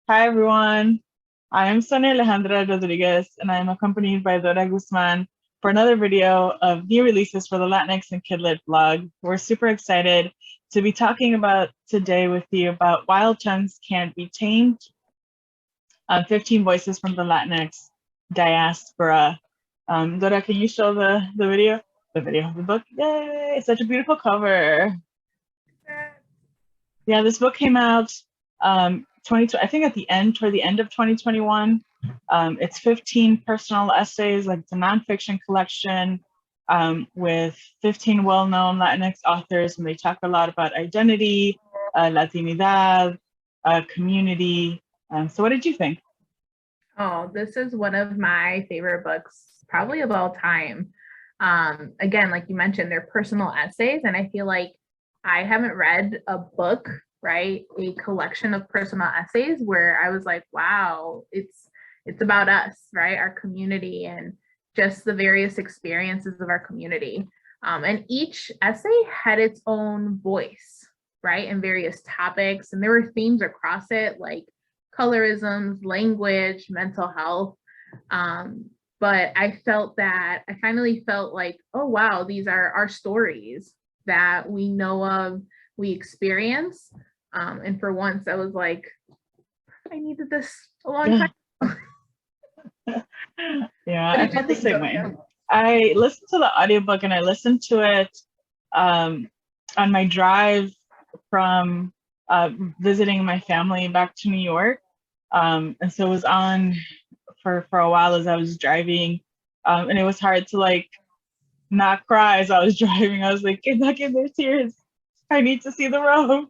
Hi everyone. I am Sonia Alejandra Rodriguez, and I am accompanied by Dora Guzman for another video of new releases for the Latinx and Kidlit blog. We're super excited to be talking about today with you about Tongues Can't Be Tamed, 15 voices from the Latinx Diaspora. Dora, can you show the video? The book. Yay! It's such a beautiful cover. Yeah, this book came out I think toward the end of 2021. It's 15 personal essays, like it's a nonfiction collection with 15 well-known Latinx authors, and they talk a lot about identity, Latinidad, community. So what did you think? Oh, this is one of my favorite books, probably of all time. Again, like you mentioned, they're personal essays, and I feel like I haven't read a book, right? A collection of personal essays where I was like, wow, it's about us, right? Our community and just the various experiences of our community. And each essay had its own voice, right? And various topics. And there were themes across it, like colorisms, language, mental health. But I finally felt like, oh, wow, these are our stories that we know of, we experience. And for once, I was like, I needed this a long time ago. Yeah, I felt the same way. I listened to the audiobook and I listened to it on my drive from visiting my family back to New York. And so it was on for a while as I was driving. And it was hard to like not cry as I was driving. I was like, back in their tears. I need to see the road.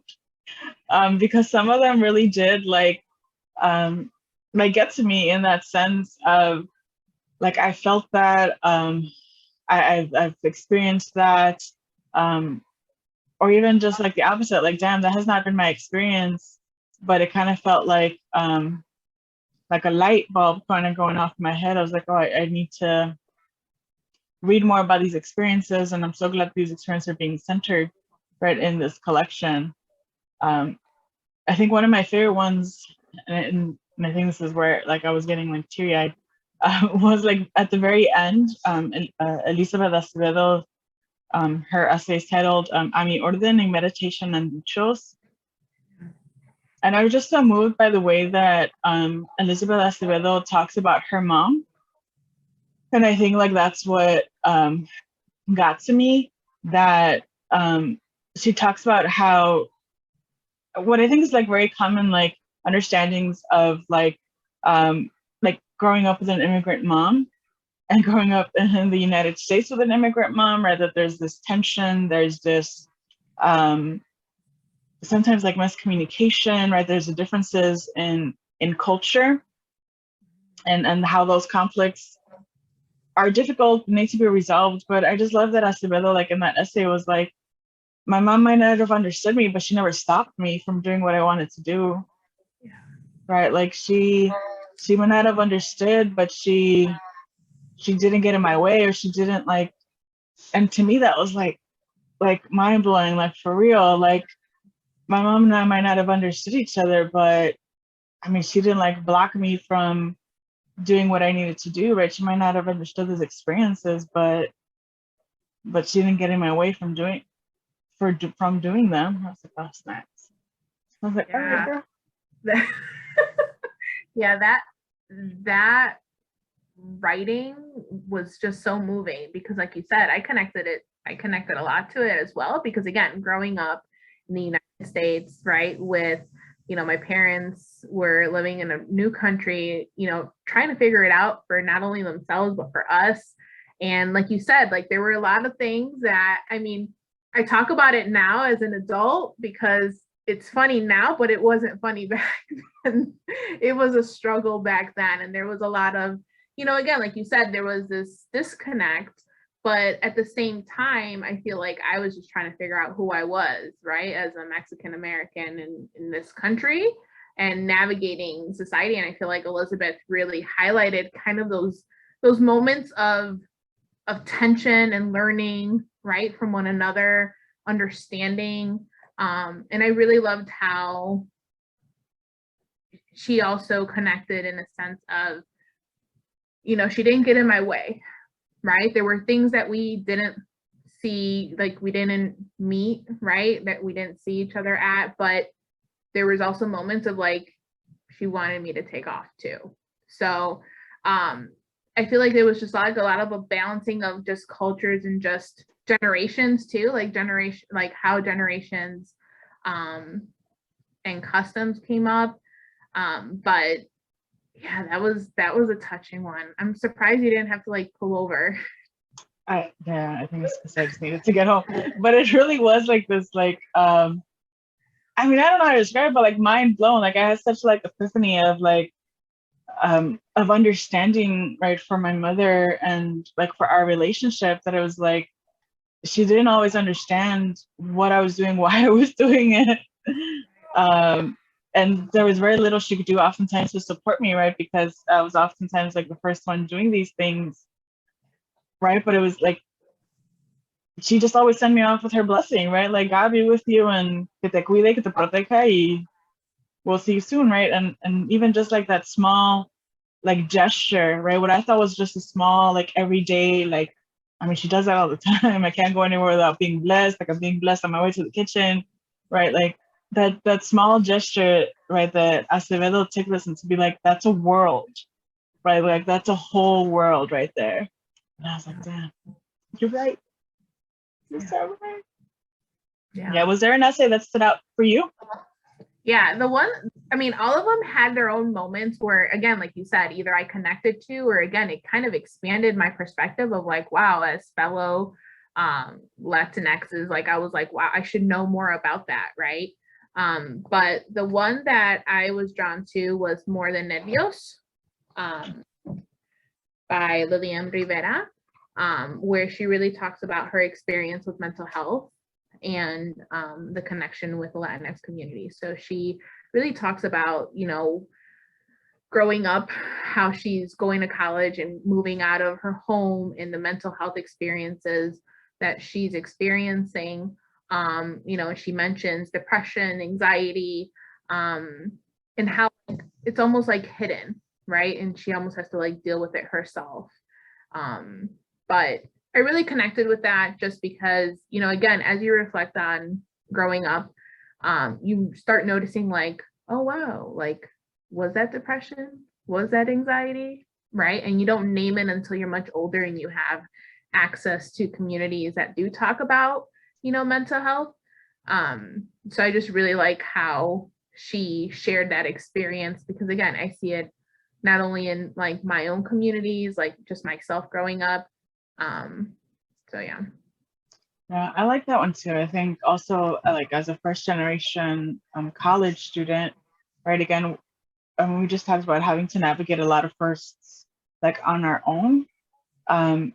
Because some of them really did like get to me in that sense of like I felt that I've experienced that, or even just like the opposite, like damn, that has not been my experience, but it kind of felt like a light bulb kind of going off in my head. I was like, oh, I need to read more about these experiences, and I'm so glad these experiences are being centered right in this collection. I think one of my favorite ones, and I think this is where like I was getting like teary-eyed, was like at the very end, Elizabeth Acevedo, her essay is titled A mi orden en meditation and dichos. And I was just so moved by the way that Elizabeth Acevedo talks about her mom. And I think like that's what got to me, that she talks about how, what I think is like very common like understandings of like growing up with an immigrant mom and growing up in the United States with an immigrant mom, right? That there's this tension, there's this sometimes like miscommunication, right? There's the differences in culture and how those conflicts are difficult, need to be resolved. But I just love that Acevedo, like in that essay, was like, my mom might not have understood me, but she never stopped me from doing what I wanted to do. Yeah. Right? Like she might not have understood, but she didn't get in my way, or she didn't like. And to me, that was like mind blowing. Like for real. Like my mom and I might not have understood each other, but I mean, she didn't like block me from doing what I needed to do. Right? She might not have understood those experiences, but she didn't get in my way from doing them. I was like, oh, snacks. I was like, yeah. All right, girl. Yeah, that writing was just so moving, because like you said, I connected a lot to it as well, because again, growing up in the United States, right, with, you know, my parents were living in a new country, you know, trying to figure it out for not only themselves, but for us. And like you said, like there were a lot of things that, I mean, I talk about it now as an adult because it's funny now, but it wasn't funny back then. It was a struggle back then. And there was a lot of, you know, again, like you said, there was this disconnect, but at the same time, I feel like I was just trying to figure out who I was, right, as a Mexican American in this country and navigating society. And I feel like Elizabeth really highlighted kind of those moments of tension and learning, right, from one another, understanding. And I really loved how she also connected in a sense of, you know, she didn't get in my way, right? There were things that we didn't see, like we didn't meet, right? That we didn't see each other at, but there was also moments of like, she wanted me to take off too. So I feel like there was just like a lot of a balancing of just cultures and just generations too, like how generations and customs came up. But yeah, that was a touching one. I'm surprised you didn't have to like pull over. I think it's because I just needed to get home. But it really was like this, like, I mean, I don't know how to describe it, but like mind blown. Like I had such like epiphany of like, of understanding, right, for my mother and like for our relationship, that it was like, she didn't always understand what I was doing, why I was doing it. And there was very little she could do oftentimes to support me, right? Because I was oftentimes like the first one doing these things, right? But it was like, she just always sent me off with her blessing, right? Like, God be with you, and que te cuide, que te proteja, y we'll see you soon, right? And even just like that small like gesture, right? What I thought was just a small, like everyday, like, I mean, she does that all the time. I can't go anywhere without being blessed. Like I'm being blessed on my way to the kitchen, right? Like that small gesture, right? That Acevedo took this and to be like, that's a world, right? Like that's a whole world right there. And I was like, damn, you're right. You're so right. Yeah. Was there an essay that stood out for you? Yeah, the one, I mean, all of them had their own moments where, again, like you said, either I connected to, or again, it kind of expanded my perspective of like, wow, as fellow Latinxs, like I was like, wow, I should know more about that, right? But the one that I was drawn to was More Than Nervios by Lilian Rivera, where she really talks about her experience with mental health and the connection with the Latinx community. So she really talks about, you know, growing up, how she's going to college and moving out of her home, and the mental health experiences that she's experiencing. You know, she mentions depression, anxiety, and how it's almost like hidden, right? And she almost has to like deal with it herself. But I really connected with that just because, you know, again, as you reflect on growing up, you start noticing like, oh, wow, like, was that depression? Was that anxiety? Right? And you don't name it until you're much older and you have access to communities that do talk about, you know, mental health. So I just really like how she shared that experience, because again, I see it not only in like my own communities, like just myself growing up. So yeah. Yeah, I like that one too. I think also like as a first generation college student, right? Again, we just talked about having to navigate a lot of firsts like on our own. And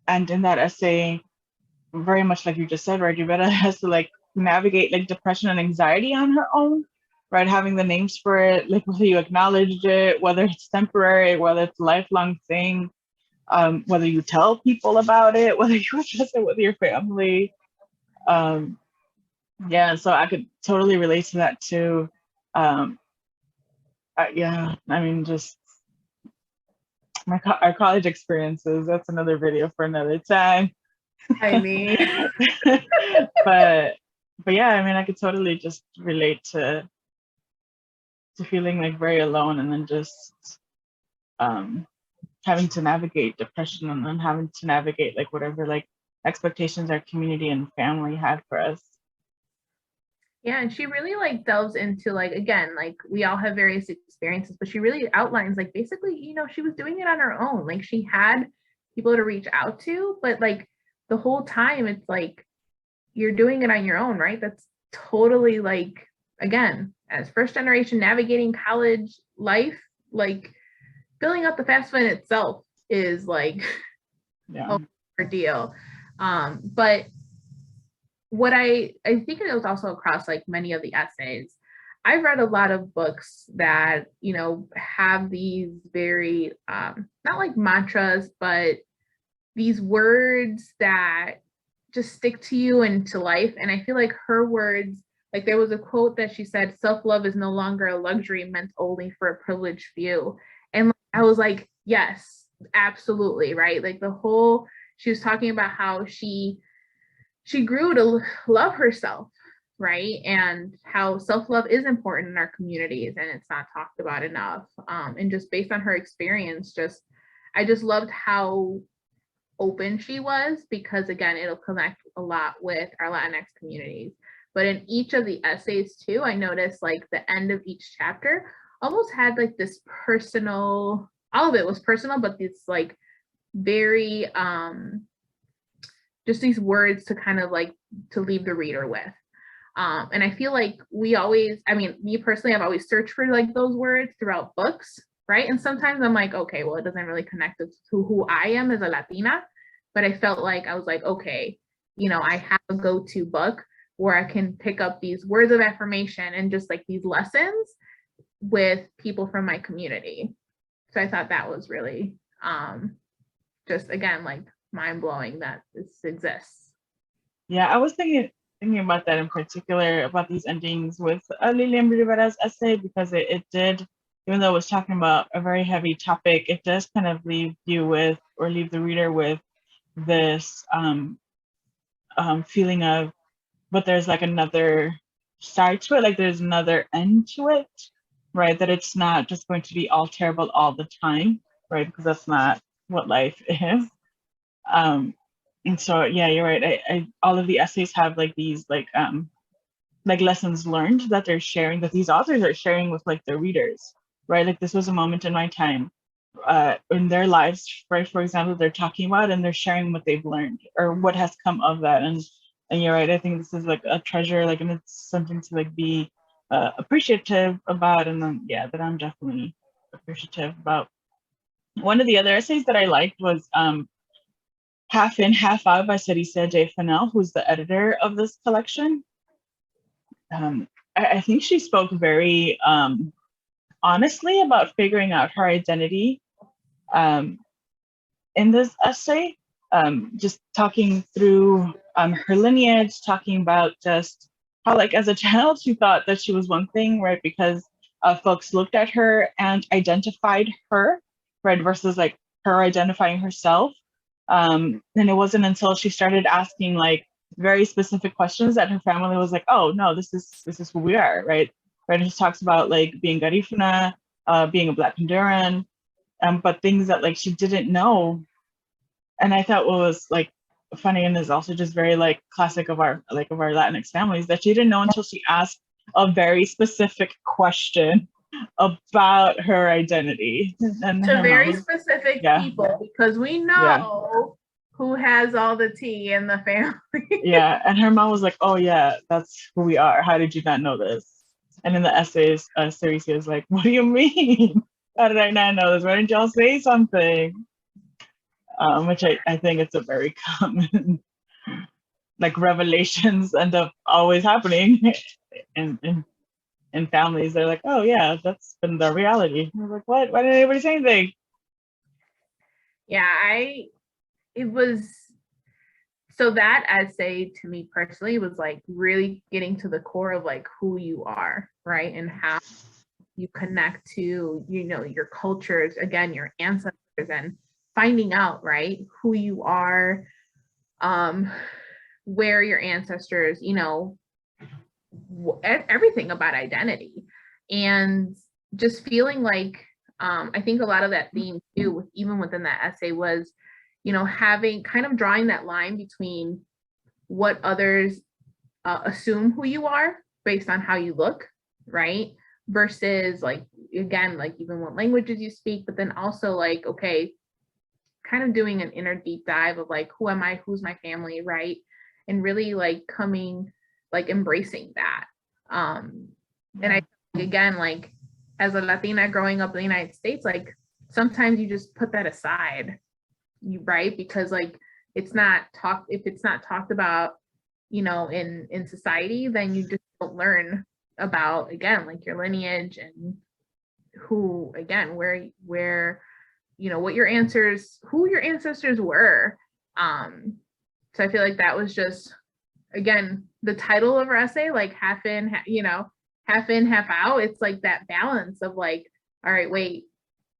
in that essay, very much like you just said, right, Rivera has to like navigate like depression and anxiety on her own, right? Having the names for it, like whether you acknowledge it, whether it's temporary, whether it's a lifelong thing, whether you tell people about it, whether you address it with your family. Yeah, so I could totally relate to that too. Yeah, I mean, just our college experiences, that's another video for another time. I mean, but yeah, I mean, I could totally just relate to feeling like very alone, and then just having to navigate depression, and then having to navigate like whatever like expectations our community and family had for us. Yeah, and she really like delves into like, again, like we all have various experiences, but she really outlines like basically, you know, she was doing it on her own. Like she had people to reach out to, but like the whole time it's like you're doing it on your own, right? That's totally like, again, as first generation navigating college life, like filling out the FAFSA itself is like Yeah. a deal. But what I think it was also across like many of the essays, I've read a lot of books that, you know, have these very, not like mantras, but these words that just stick to you and to life. And I feel like her words Like there was a quote that she said, self-love is no longer a luxury meant only for a privileged few. And I was like, yes, absolutely, right? Like she was talking about how she grew to love herself, right? And how self-love is important in our communities and it's not talked about enough. And just based on her experience, I just loved how open she was, because again, it'll connect a lot with our Latinx communities. But in each of the essays too, I noticed like the end of each chapter almost had like this personal, all of it was personal, but it's like very just these words to kind of like to leave the reader with. And I feel like we always, I mean, me personally, I've always searched for like those words throughout books, right? And sometimes I'm like, okay, well, it doesn't really connect to who I am as a Latina, but I felt like I was like, okay, you know, I have a go-to book where I can pick up these words of affirmation and just like these lessons with people from my community. So I thought that was really just again, like mind-blowing that this exists. Yeah, I was thinking about that in particular, about these endings with Lilian Rivera's essay, because it did, even though it was talking about a very heavy topic, it does kind of leave you with, or leave the reader with this feeling of, but there's like another side to it, like there's another end to it, right? That it's not just going to be all terrible all the time, right? Because that's not what life is. And so, yeah, you're right. I all of the essays have like these like lessons learned that they're sharing, that these authors are sharing with like their readers, right? Like this was a moment in my time in their lives, right? For example, they're talking about and they're sharing what they've learned or what has come of that. And you're right. I think this is like a treasure, like, and it's something to like be appreciative about. And then, yeah, that I'm definitely appreciative about. One of the other essays that I liked was Half In, Half Out by Saraciea J. Fennell, who's the editor of this collection. I think she spoke very honestly about figuring out her identity in this essay, just talking through her lineage, talking about just how, like, as a child, she thought that she was one thing, right? Because folks looked at her and identified her, right? Versus like her identifying herself. And it wasn't until she started asking like very specific questions that her family was like, oh no, this is who we are, right? Right. And she talks about like being Garifuna, being a Black Honduran, but things that like she didn't know. And I thought what was like funny and is also just very like classic of our Latinx families, that she didn't know until she asked a very specific question about her identity. And To her very mom, specific yeah, people, because we know who has all the tea in the family. yeah. And her mom was like, oh yeah, that's who we are. How did you not know this? And in the essays, Saraciea is like, what do you mean? How did I not know this? Why didn't y'all say something? Which I think it's a very common, like, revelations end up always happening in families. They're like, oh yeah, that's been the reality. I was like, what? Why didn't anybody say anything? Yeah, it was, so that essay to me personally was like really getting to the core of like who you are, right? And how you connect to, you know, your cultures, again, your ancestors, and finding out, right, who you are, where your ancestors, you know, everything about identity. And just feeling like, I think a lot of that theme too, even within that essay, was, you know, having kind of drawing that line between what others assume who you are based on how you look, right? Versus like, again, like even what languages you speak, but then also like, okay, kind of doing an inner deep dive of like, who am I? Who's my family, right? And really like coming, like embracing that. And I, again, like as a Latina growing up in the United States, like sometimes you just put that aside, right? Because like it's not talked, if it's not talked about, you know, in society, then you just don't learn about, again, like your lineage and who, again, where you know, what your answers, who your ancestors were. So I feel like that was just again, the title of our essay, like half in, half in, half out, it's like that balance of like, all right, wait,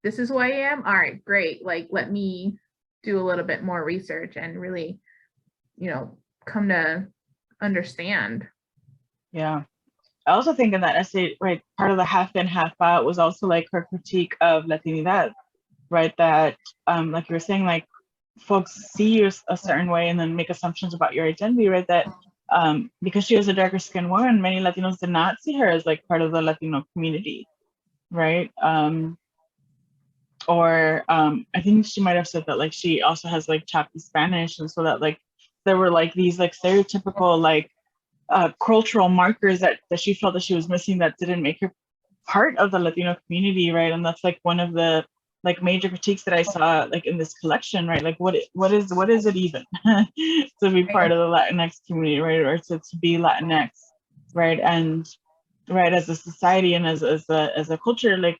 this is who I am. All right, great. Like, let me do a little bit more research and really, come to understand. Yeah. I also think in that essay, right, part of the half in, half out was also like her critique of Latinidad, right? That, like you were saying, like folks see you a certain way and then make assumptions about your identity, right? That because she was a darker skinned woman, many Latinos did not see her as like part of the Latino community, right? Or I think she might have said that like she also has like choppy Spanish, and so that like there were like these like stereotypical like cultural markers that she felt that she was missing that didn't make her part of the Latino community, right? And that's like one of the like major critiques that I saw like in this collection, right? Like what is it even to be part of the Latinx community, right? Or to be Latinx, right? And right, as a society and as a culture, like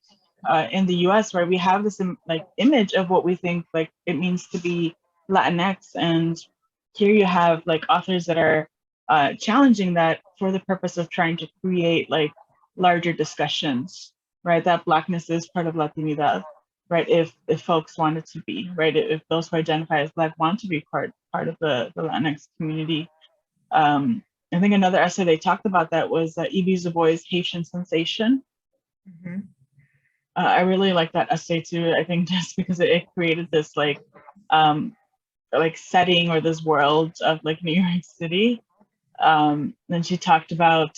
in the US, right, we have this like image of what we think like it means to be Latinx, and here you have like authors that are challenging that for the purpose of trying to create like larger discussions, right? That Blackness is part of Latinidad, right? If folks want it to be, right? If those who identify as Black want to be part of the Latinx community. I think another essay they talked about that was Evie Zavoy's Haitian Sensation. Mm-hmm. I really like that essay too. I think just because it created this like setting or this world of like New York City. Then she talked about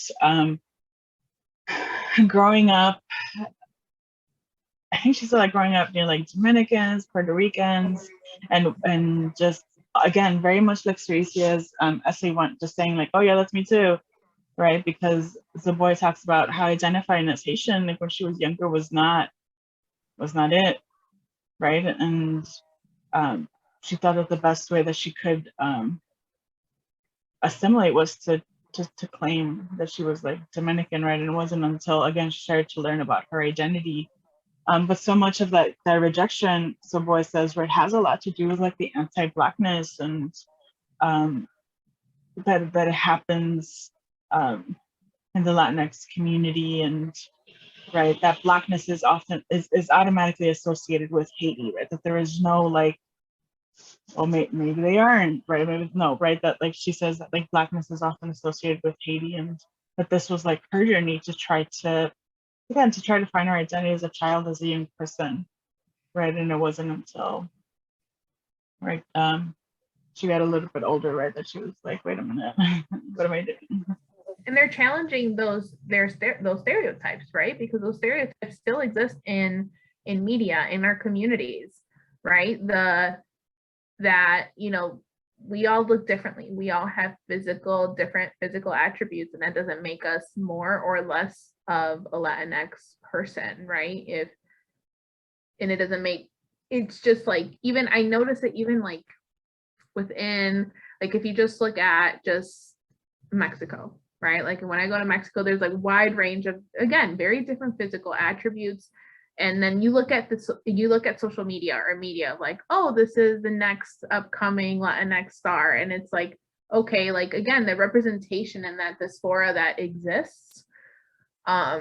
growing up. I think she said like growing up near like Dominicans, Puerto Ricans, and just again very much like Saracia's essay went just saying like, oh yeah, that's me too, right? Because the boy talks about how identifying as Haitian like when she was younger was not it, right? And she thought that the best way that she could assimilate was to claim that she was like Dominican, right? And it wasn't until again she started to learn about her identity. But so much of that rejection, so boy says, right, has a lot to do with like the anti-Blackness and that it happens in the Latinx community, and right, that Blackness is often is automatically associated with Haiti, right? That there is no like, well, maybe they aren't, right? Maybe no, right? That like she says that like Blackness is often associated with Haiti, and that this was like her journey to try to find her identity as a child, as a young person, right? And it wasn't until right she got a little bit older, right, that she was like, wait a minute, what am I doing? And they're challenging those stereotypes, right? Because those stereotypes still exist in media, in our communities, right? That we all look differently. We all have different physical attributes, and that doesn't make us more or less of a Latinx person, right? And it doesn't make, it's just like, even I notice it even like within, like if you just look at just Mexico, right? Like when I go to Mexico, there's like wide range of, again, very different physical attributes. And then you look at social media or media like, oh, this is the next upcoming Latinx star. And it's like, okay, like again, the representation in that diaspora that exists. I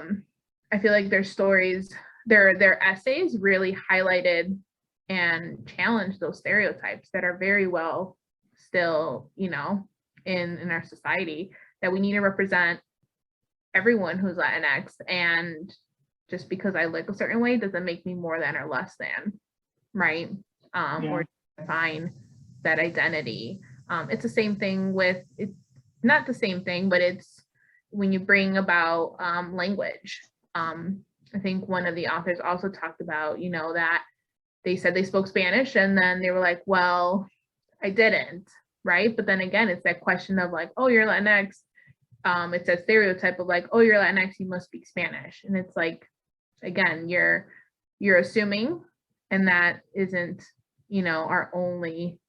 feel like their stories, their essays really highlighted and challenged those stereotypes that are very well still, in our society, that we need to represent everyone who's Latinx, and just because I look a certain way doesn't make me more than or less than, right? Or define that identity. It's the same thing with, it's not the same thing, but it's when you bring about language. I think one of the authors also talked about, that they said they spoke Spanish and then they were like, well, I didn't, right? But then again, it's that question of like, oh, you're Latinx. It's a stereotype of like, oh, you're Latinx, you must speak Spanish. And it's like, again, you're assuming, and that isn't, our only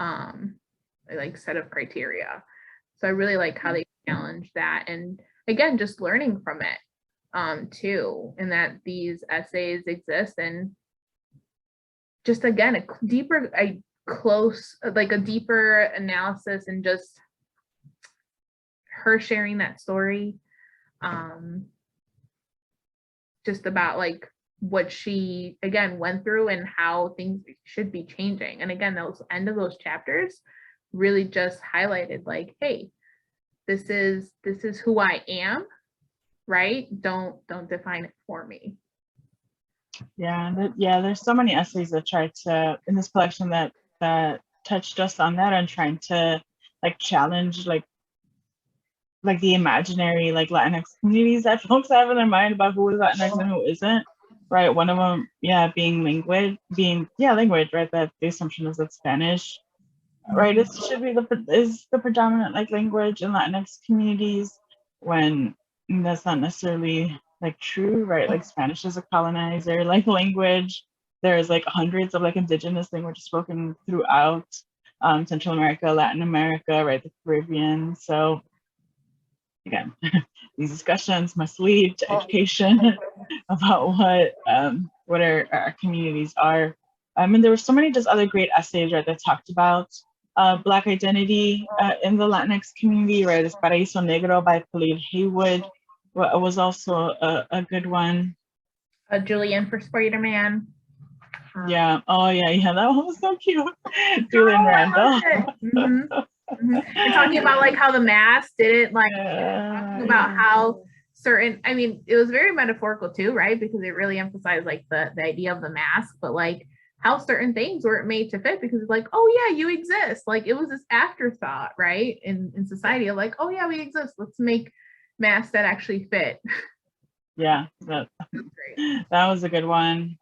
like set of criteria. So I really like how they challenge that, and again, just learning from it too, and that these essays exist, and just again a deeper analysis, and just her sharing that story, just about like what she again went through and how things should be changing. And again, those end of those chapters really just highlighted like, hey, this is who I am, right? Don't define it for me. Yeah, there's so many essays that try to in this collection that touched us on that and trying to like challenge like the imaginary like Latinx communities that folks have in their mind about who is Latinx and who isn't. Right. One of them, being language, right? That the assumption is that Spanish, right, it should be the predominant like language in Latinx communities, when that's not necessarily like true, right? Like Spanish is a colonizer like language. There's like hundreds of like indigenous languages spoken throughout Central America, Latin America, right, the Caribbean. So again, these discussions must lead to education about what our communities are. And there were so many just other great essays, right, that talked about Black identity in the Latinx community, right? This Paraíso Negro by Khalid Haywood was also a good one. Julian for Spider-Man. Yeah. Oh yeah. That one was so cute. Julian Randall. And talking about like how the mask didn't like talking about how certain, I mean, it was very metaphorical too, right? Because it really emphasized like the idea of the mask, but like how certain things weren't made to fit because it's like, oh yeah, you exist. Like it was this afterthought, right? In society of like, oh yeah, we exist. Let's make masks that actually fit. Yeah, that was a good one.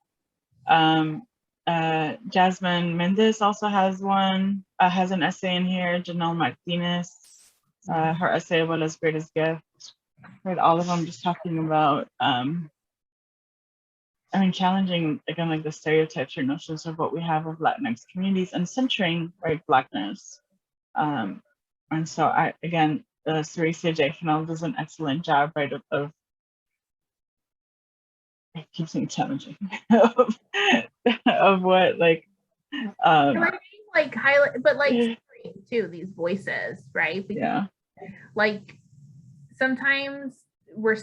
Jasmine Mendez also has one, has an essay in here. Janelle Martinez, her essay about As Great as Gift. Right, all of them just talking about, challenging again like the stereotypes or notions of what we have of Latinx communities and centering right Blackness. And so Saraciea J. Fennell does an excellent job, right, of I keep saying challenging of what like highlight, but like too these voices, right? Because, like sometimes we're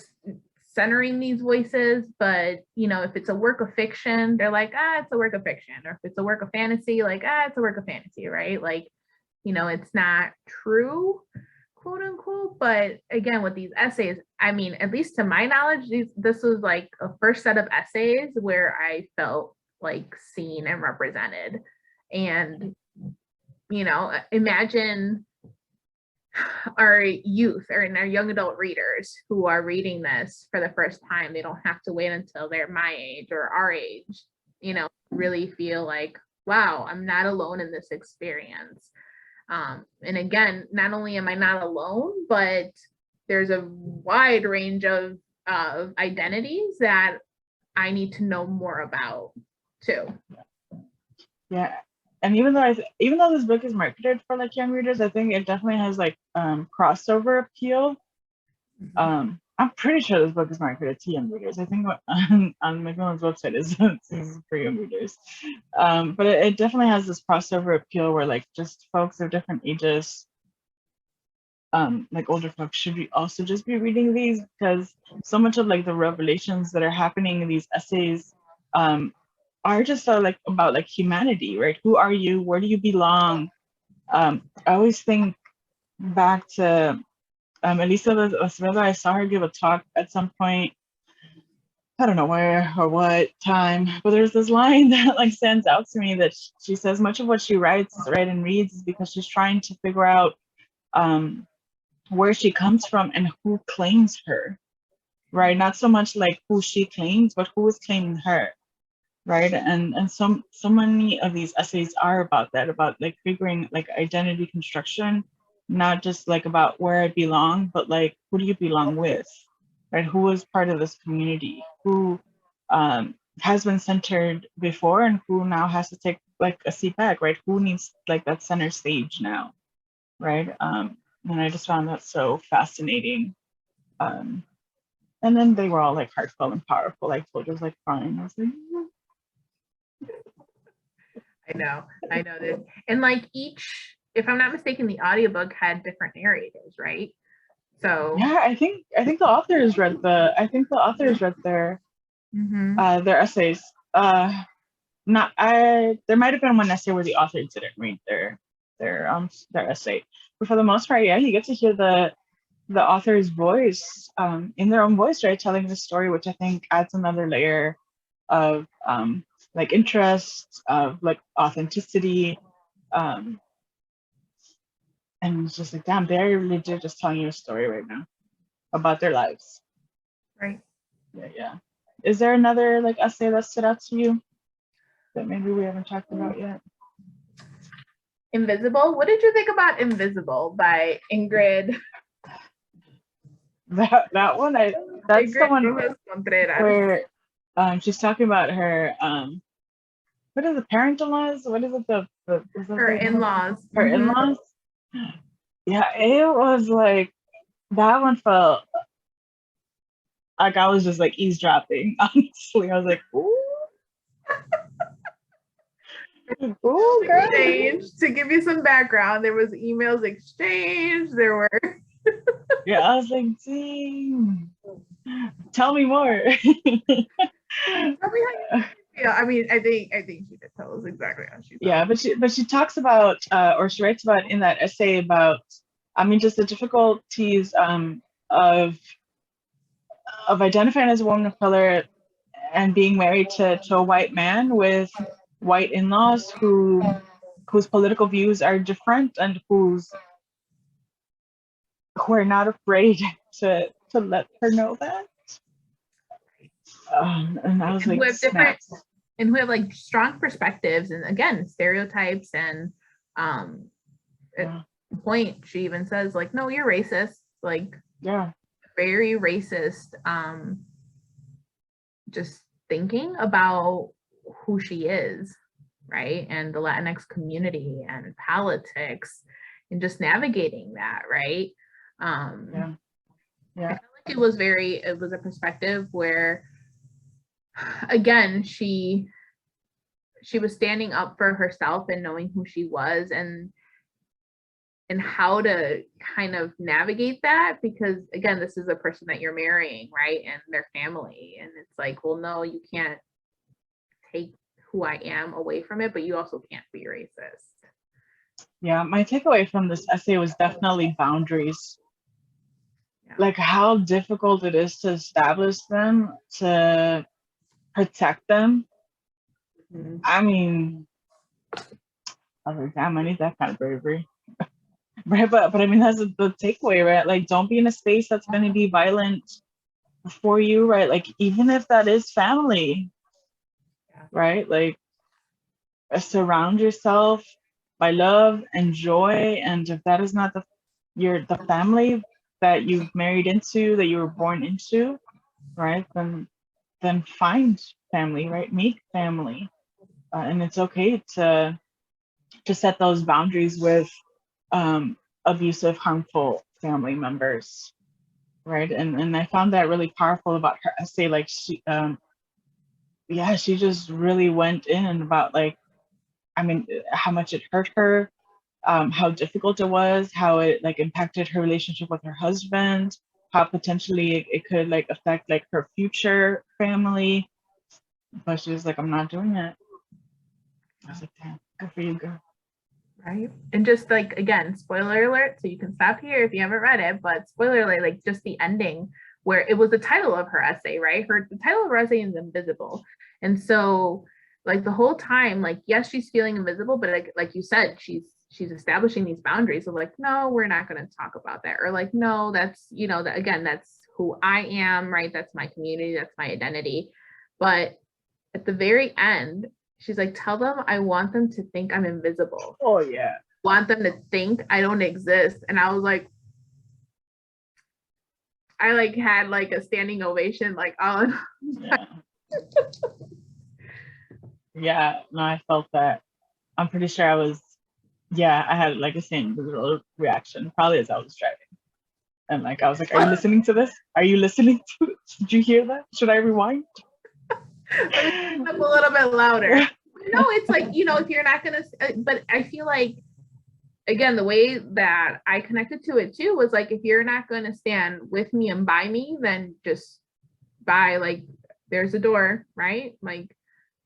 centering these voices, but if it's a work of fiction, they're like, it's a work of fiction, or if it's a work of fantasy, like it's a work of fantasy, right? Like it's not true, quote unquote. But again, with these essays, I mean, at least to my knowledge, this was like a first set of essays where I felt like seen and represented. And imagine our youth or our young adult readers who are reading this for the first time. They don't have to wait until they're my age or our age, really feel like, wow, I'm not alone in this experience. And again, not only am I not alone, but there's a wide range of identities that I need to know more about too. Yeah. And even though this book is marketed for like young readers, I think it definitely has like crossover appeal. I'm pretty sure this book is marketed to young readers. I think on Macmillan's website is for young readers. But it definitely has this crossover appeal where like just folks of different ages, like older folks should also just be reading these, because so much of like the revelations that are happening in these essays are just like about like humanity, right? Who are you? Where do you belong? I always think back to Elisa Acevedo. I saw her give a talk at some point. I don't know where or what time, but there's this line that like stands out to me that she says much of what she writes, right, and reads is because she's trying to figure out where she comes from and who claims her, right? Not so much like who she claims, but who is claiming her. Right. And so many of these essays are about that, about like figuring like identity construction, not just like about where I belong, but like who do you belong with, right? Who is part of this community, who has been centered before and who now has to take like a seat back, right? Who needs like that center stage now, right? And I just found that so fascinating. And then they were all like heartfelt and powerful. Like Folger was like crying. I was like, I know this. And like each, if I'm not mistaken, the audiobook had different narrators, right? So yeah, I think the authors read their essays. Not I. There might have been one essay where the author didn't read their essay, but for the most part, yeah, you get to hear the author's voice, in their own voice, right, telling the story, which I think adds another layer of like interest, of like authenticity, and it's just like, damn, they're legit just telling you a story right now about their lives. right. Yeah. Is there another like essay that stood out to you that maybe we haven't talked about yet? Invisible. What did you think about Invisible by Ingrid? That one, that's the one where she's talking about her what is the parent in-laws? What is it? Her in-laws. Her in-laws. Yeah, it was like that one felt like I was just like eavesdropping. Honestly, I was like, ooh. Ooh, girl. To give you some background, there was emails exchanged. There were. Yeah, I was like, dang. Tell me more. Yeah, I mean, I think she did tell us exactly how she felt. Yeah, but she talks about or she writes about in that essay about, I mean, just the difficulties of identifying as a woman of color and being married to a white man with white in-laws whose political views are different and who are not afraid to let her know that. And I was like, snaps. And who have like strong perspectives and again stereotypes and at the point she even says like, no, you're racist, like very racist, just thinking about who she is, right, and the Latinx community and politics and just navigating that, right. I feel like it was a perspective where again she was standing up for herself and knowing who she was and how to kind of navigate that, because again, this is a person that you're marrying, right, and their family, and it's like, well, no, you can't take who I am away from it, but you also can't be racist. Yeah, my takeaway from this essay was definitely boundaries. Like how difficult it is to establish them, to protect them. I mean, I was like, damn, I need that kind of bravery. Right, but I mean, that's the takeaway, right? Like, don't be in a space that's going to be violent for you, right? Like, even if that is family, right? Like, surround yourself by love and joy, and if that is not the family that you've married into, that you were born into, right, then find family, right, make family, and it's okay to set those boundaries with abusive, harmful family members, right. And I found that really powerful about her essay. Like she just really went in about, like, I mean, how much it hurt her, how difficult it was, how it like impacted her relationship with her husband, how potentially it could like affect like her future family. But she was like, I'm not doing it. I was like, damn, good for you, girl. Right. And just like, again, spoiler alert, so you can stop here if you haven't read it, but spoiler alert, like just the ending where it was the title of her essay, right? The title of her essay is Invisible. And so like the whole time, like, yes, she's feeling invisible, but like you said, she's establishing these boundaries of like, no, we're not going to talk about that. Or like, no, that's, that, again, that's who I am, right? That's my community, that's my identity. But at the very end, she's like, tell them I want them to think I'm invisible. Oh, yeah. Want them to think I don't exist. And I was like, I like had like a standing ovation, like, oh. Yeah, no, I felt that. I'm pretty sure I had like a same little reaction, probably as I was driving. And like, I was like, are you listening to this? Are you listening to it? Did you hear that? Should I rewind? A little bit louder. No, it's like, if you're not gonna, but I feel like, again, the way that I connected to it too was like, if you're not going to stand with me and by me, then just bye. Like, there's a door, right? Like,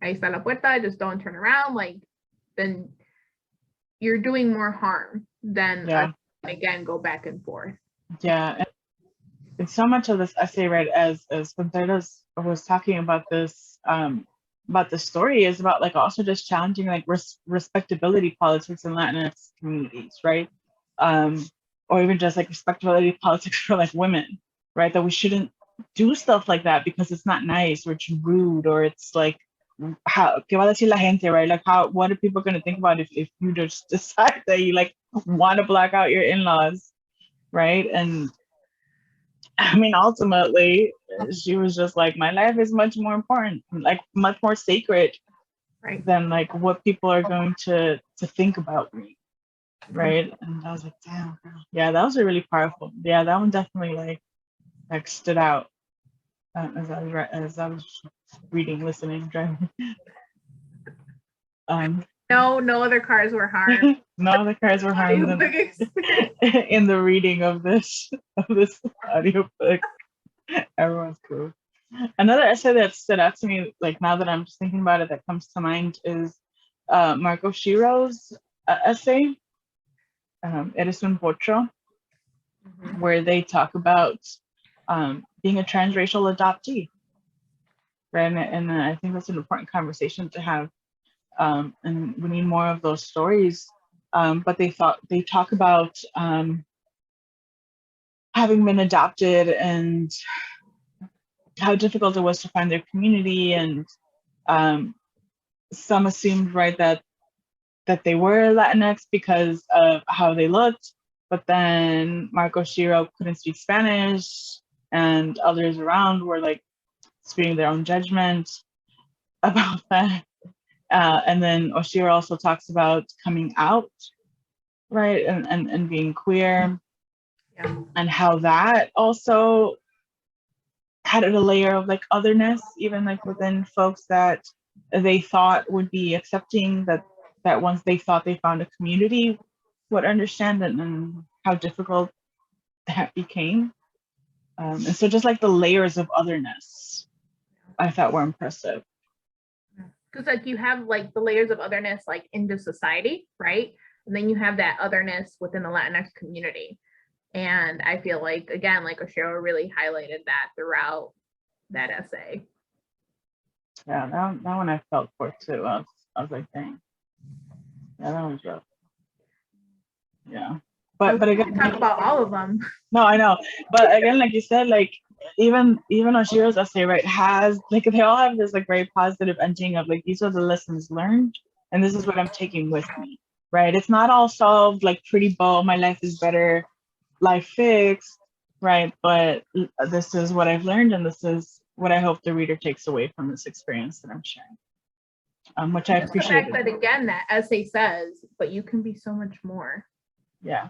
ahí está la puerta, just don't turn around. Like, then you're doing more harm than again, go back and forth. Yeah. And so much of this essay, right, as Contreras was talking about this, about the story, is about like also just challenging like respectability politics in Latinx communities, right? Or even just like respectability politics for like women, right? That we shouldn't do stuff like that because it's not nice, or it's rude, or it's like, how ¿qué va a decir la gente, right? Like, what are people going to think about if you just decide that you like want to block out your in-laws, right? And I mean, ultimately, she was just like, my life is much more important, like much more sacred, right, than like what people are going to think about me, right? And I was like, damn, yeah, that was really powerful. Yeah, that one definitely like stood out as I was reading, listening, driving. No other cars were harmed. No other cars were harmed in the reading of this audiobook. Everyone's cool. Another essay that stood out to me, like now that I'm just thinking about it, that comes to mind is Marco Shiro's essay, Eres un Pocho, where they talk about being a transracial adoptee, right? And I think that's an important conversation to have, and we need more of those stories. But they talk about having been adopted and how difficult it was to find their community, and some assumed, right, that they were Latinx because of how they looked, but then Marco Shiro couldn't speak Spanish, and others around were like speaking their own judgment about that. And then Oshiro also talks about coming out, right, and being queer, and how that also had a layer of like otherness, even like within folks that they thought would be accepting, that once they thought they found a community would understand, and how difficult that became. And so just like the layers of otherness, I thought were impressive. Because like you have like the layers of otherness like into society, right? And then you have that otherness within the Latinx community. And I feel like, again, like Oshiro really highlighted that throughout that essay. Yeah, that one I felt for too. I was like, dang. Yeah, that was rough. Yeah. But again, talk about all of them. No, I know. But again, like you said, like even Oshiro's essay, right, has like they all have this like very positive ending of like, these are the lessons learned, and this is what I'm taking with me. Right. It's not all solved like pretty bow, my life is better, life fixed, right? But this is what I've learned, and this is what I hope the reader takes away from this experience that I'm sharing. Which I appreciate. The fact that again that essay says, but you can be so much more. Yeah.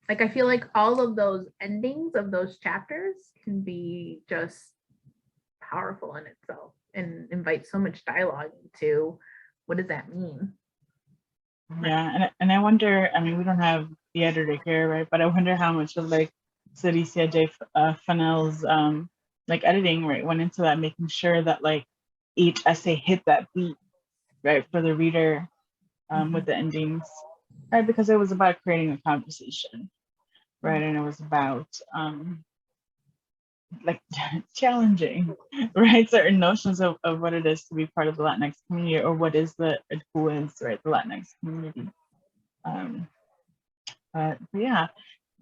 Like I feel like all of those endings of those chapters can be just powerful in itself and invite so much dialogue into what does that mean? Yeah, and I wonder, I mean, we don't have the editor here, right? But I wonder how much of like Saraciea J. Fennell's like editing, right, went into that, making sure that like each essay hit that beat, right, for the reader, with the endings, right? Because it was about creating a conversation, right? And it was about like challenging, right, certain notions of what it is to be part of the Latinx community, or what is who is, right, the Latinx community. But yeah,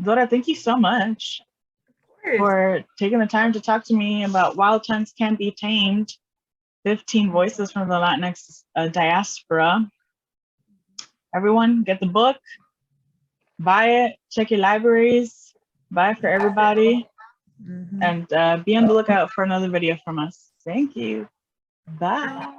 Dora, thank you so much for taking the time to talk to me about While Tongues Can't Be Tamed, 15 Voices from the Latinx Diaspora. Everyone, get the book, buy it, check your libraries, buy it for everybody, and be on the lookout for another video from us. Thank you. Bye.